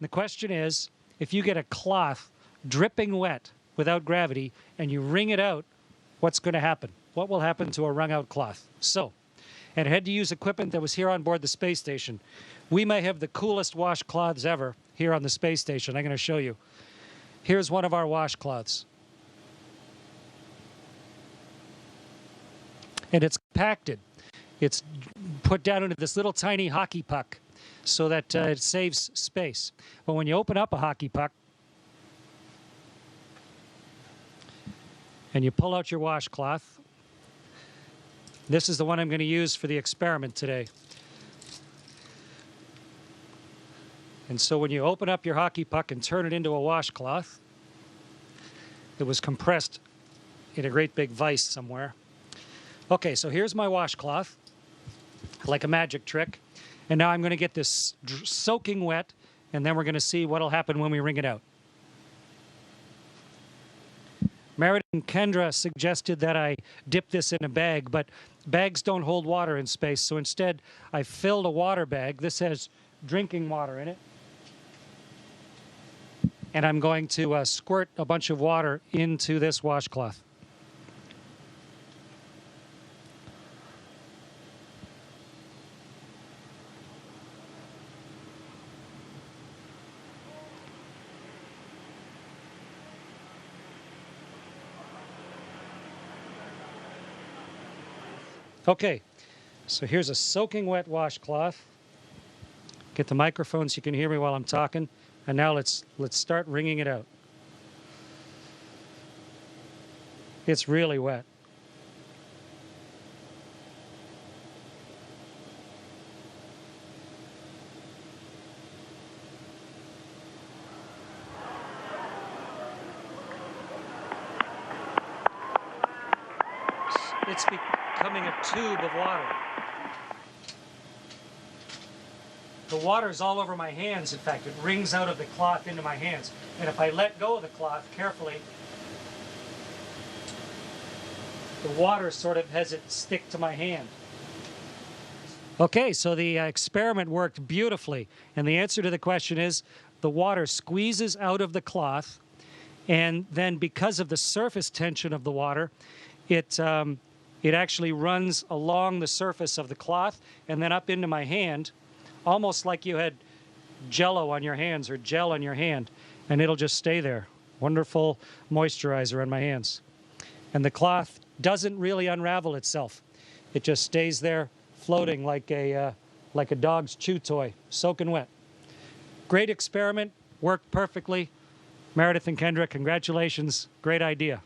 The question is, if you get a cloth dripping wet without gravity and you wring it out, what's going to happen? What will happen to a wrung out cloth? So, and I had to use equipment that was here on board the space station. We may have the coolest washcloths ever here on the space station. I'm going to show you. Here's one of our washcloths. And it's compacted. It's put down into this little tiny hockey puck so that it saves space. But when you open up a hockey puck and you pull out your washcloth, this is the one I'm going to use for the experiment today. And so when you open up your hockey puck and turn it into a washcloth, it was compressed in a great big vise somewhere. Okay, so here's my washcloth, like a magic trick. And now I'm going to get this soaking wet, and then we're going to see what will happen when we wring it out. Meredith and Kendra suggested that I dip this in a bag, but bags don't hold water in space. So instead, I filled a water bag. This has drinking water in it. And I'm going to squirt a bunch of water into this washcloth. Okay, so here's a soaking wet washcloth. Get the microphone so you can hear me while I'm talking. And now let's start wringing it out. It's really wet. It's becoming a tube of water. The water's all over my hands, in fact. It wrings out of the cloth into my hands. And if I let go of the cloth carefully, the water sort of has it stick to my hand. Okay, so the experiment worked beautifully. And the answer to the question is, the water squeezes out of the cloth, and then because of the surface tension of the water, it actually runs along the surface of the cloth and then up into my hand, almost like you had Jell-O on your hands or gel on your hand, and it'll just stay there. Wonderful moisturizer on my hands. And the cloth doesn't really unravel itself. It just stays there floating like a dog's chew toy, soaking wet. Great experiment, worked perfectly. Meredith and Kendra, congratulations. Great idea.